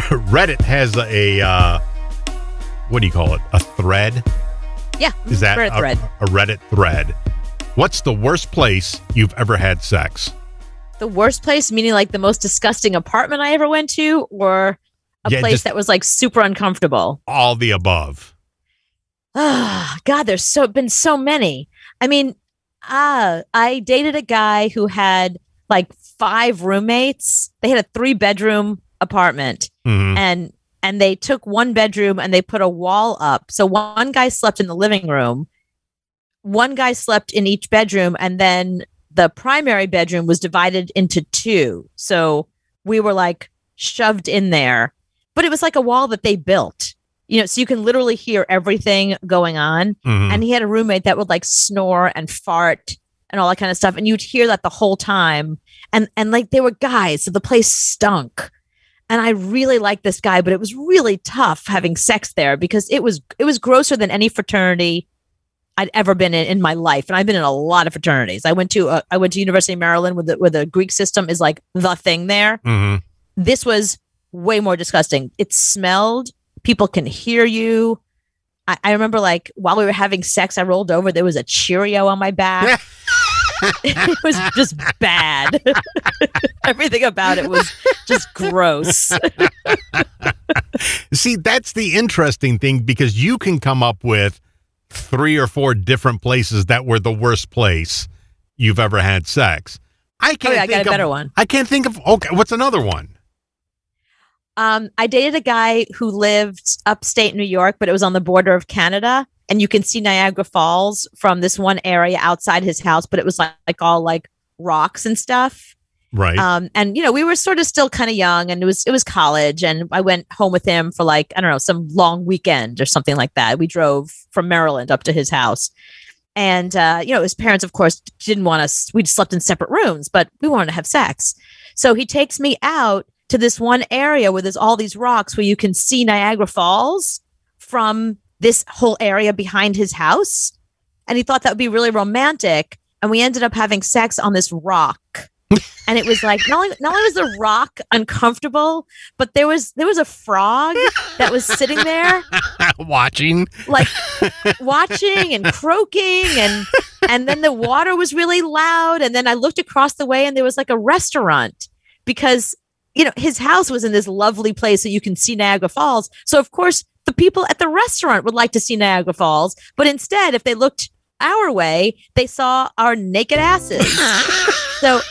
Reddit has a what do you call it? A thread? Yeah. Is that Reddit thread. A Reddit thread? What's the worst place you've ever had sex? The worst place, meaning like the most disgusting apartment I ever went to, or a place that was like super uncomfortable? All the above. Oh, God, there's been so many. I mean, I dated a guy who had like 5 roommates. They had a 3-bedroom apartment, and they took 1 bedroom and they put a wall up. So one guy slept in the living room, one guy slept in each bedroom, and then the primary bedroom was divided into 2. So we were like shoved in there, but it was like a wall that they built, so you can literally hear everything going on. And he had a roommate that would like snore and fart and all that kind of stuff. And you'd hear that the whole time. And like they were guys, so the place stunk. And I really liked this guy, but it was really tough having sex there because it was grosser than any fraternity I'd ever been in my life. And I've been in a lot of fraternities. I went to University of Maryland where the Greek system is like the thing there. This was way more disgusting. It smelled. People can hear you. I remember like while we were having sex, I rolled over. There was a Cheerio on my back. It was just bad. Everything about it was just gross. See, that's the interesting thing because you can come up with 3 or 4 different places that were the worst place you've ever had sex. I got a better one. I can't think of. Okay, what's another one? I dated a guy who lived upstate New York, but it was on the border of Canada. And you can see Niagara Falls from this one area outside his house, but it was like all like rocks and stuff. Right. And we were sort of still kind of young, and it was college, and I went home with him for like, I don't know, some long weekend or something like that. We drove from Maryland up to his house. And his parents, of course, didn't want us. We slept in separate rooms, but we wanted to have sex. So he takes me out to this one area where there's all these rocks where you can see Niagara Falls from this whole area behind his house. And he thought that would be really romantic. And we ended up having sex on this rock. And it was like, not only was the rock uncomfortable, but there was a frog that was sitting there watching and croaking, and then the water was really loud. And then I looked across the way and there was like a restaurant because, his house was in this lovely place so you can see Niagara Falls. So of course the people at the restaurant would like to see Niagara Falls, but instead, if they looked our way, they saw our naked asses. So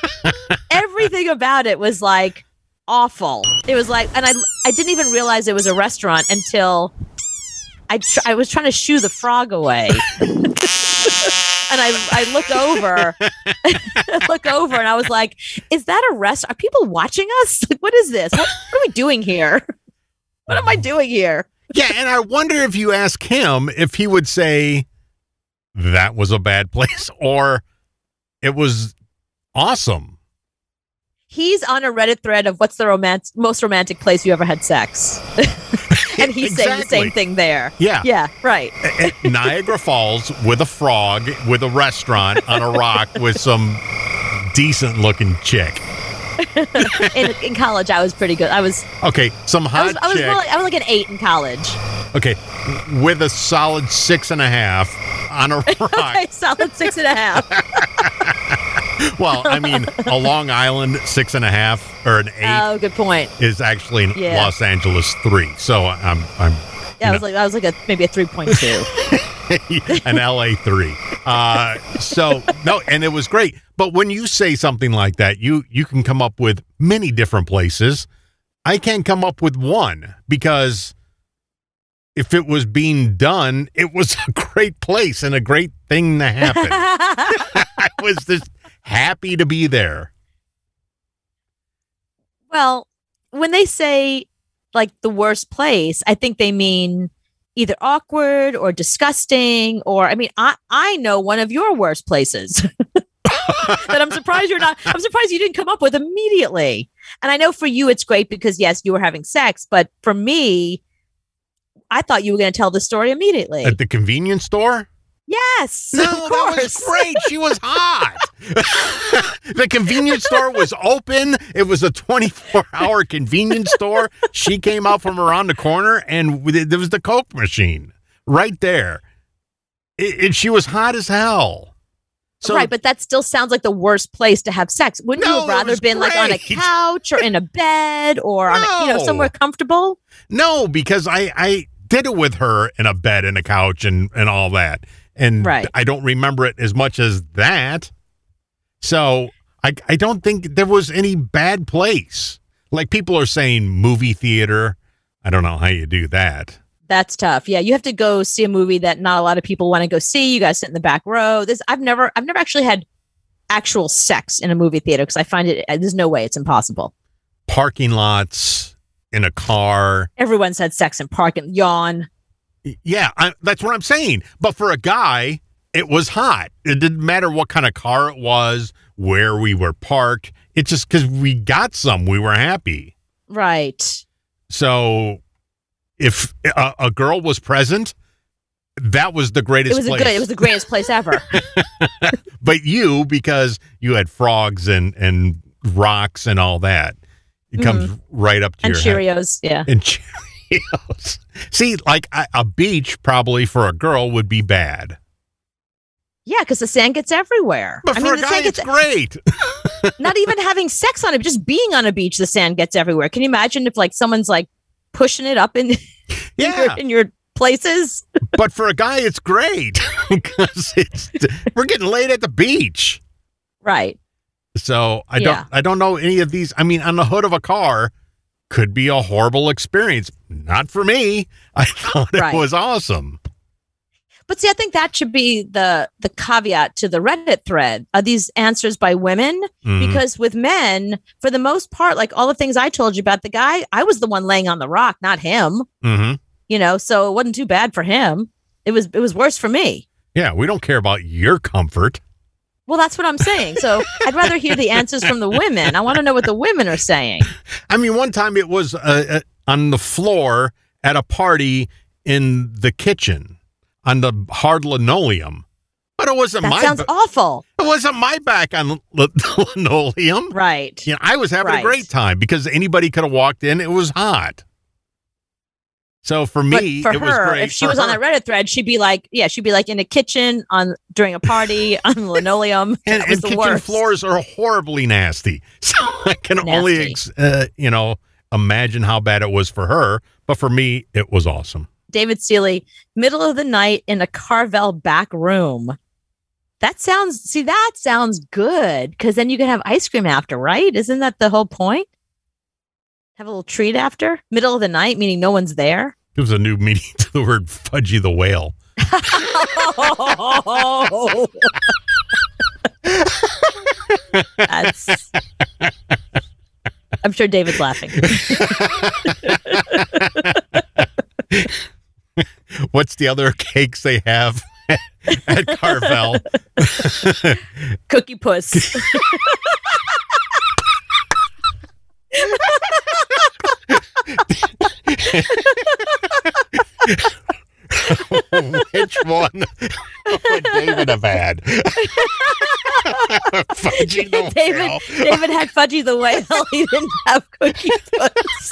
everything about it was like awful. It was like, and I didn't even realize it was a restaurant until I was trying to shoo the frog away. And I look over, and I was like, is that a restaurant? Are people watching us? Like, what is this? What are we doing here? What am I doing here? Yeah, and I wonder if you ask him if he would say that was a bad place or it was awesome. He's on a Reddit thread of what's the most romantic place you ever had sex. And he's saying the same thing there. Yeah. Yeah, right. Niagara Falls with a frog, with a restaurant on a rock with some decent looking chick. In college, I was pretty good. Okay, some hot chick. I was like an 8 in college. Okay, with a solid 6.5 on a rock. Okay, solid 6.5. Well, I mean, a Long Island 6.5 or an 8. Oh, good point. Is actually Los Angeles 3. So I'm. Yeah, I was like maybe a 3.2. An LA 3. So no, and it was great. But when you say something like that, you can come up with many different places. I can't come up with one because if it was being done, it was a great place and a great thing to happen. I was just happy to be there. Well, when they say like the worst place, I think they mean either awkward or disgusting, or I know one of your worst places that I'm surprised you didn't come up with immediately. And I know for you it's great because yes, you were having sex, but for me, I thought you were going to tell the story immediately. At the convenience store? Yes. No, of that was course. great. She was hot. The convenience store was open. It was a 24-hour convenience store. She came out from around the corner, and there was the Coke machine right there. She was hot as hell. So, right, but that still sounds like the worst place to have sex. Wouldn't you have rather been like on a couch or in a bed or on somewhere comfortable? No, because I did it with her in a bed and a couch and all that. And right. I don't remember it as much as that. So I don't think there was any bad place. Like people are saying movie theater. I don't know how you do that. That's tough. Yeah, you have to go see a movie that not a lot of people want to go see. You guys sit in the back row. I've never actually had actual sex in a movie theater because I find there's no way, it's impossible. Parking lots, in a car. Everyone's had sex in parking. Yawn. Yeah, that's what I'm saying. But for a guy, it was hot. It didn't matter what kind of car it was, where we were parked. It's just because we got some, we were happy. Right. So if a girl was present, that was the greatest place. It was the greatest place ever. But because you had frogs and rocks and all that, it comes right up to your Cheerios, head. Yeah. And Cheerios. See, like a beach probably for a girl would be bad. Yeah, because the sand gets everywhere. But for a guy, it's great. Not even having sex on it, just being on a beach, the sand gets everywhere. Can you imagine if like someone's like pushing it up in your places? But for a guy, it's great because we're getting laid at the beach. Right. So I don't know any of these. I mean, on the hood of a car could be a horrible experience. Not for me. I thought it was awesome. But see, I think that should be the caveat to the Reddit thread. Are these answers by women? Because with men, for the most part, like all the things I told you about the guy, I was the one laying on the rock, not him. So it wasn't too bad for him. It was worse for me. Yeah, we don't care about your comfort. Well, that's what I'm saying. So I'd rather hear the answers from the women. I want to know what the women are saying. I mean, one time it was on the floor at a party in the kitchen on the hard linoleum. But it wasn't that sounds awful. It wasn't my back on the linoleum. Right. I was having a great time because anybody could have walked in. It was hot. So for me, it was great. If she was on that Reddit thread, she'd be like in a kitchen during a party on linoleum. and kitchen floors are horribly nasty. So I can only, imagine how bad it was for her. But for me, it was awesome. David Seeley, middle of the night in a Carvel back room. That sounds good because then you can have ice cream after, right? Isn't that the whole point? Have a little treat after? Middle of the night, meaning no one's there? It was a new meaning to the word Fudgie the Whale. I'm sure David's laughing. What's the other cakes they have at Carvel? Cookie Puss. Which one would David have had? Fudgie the Whale. David had Fudgie the Whale. He didn't have Cookie Puss.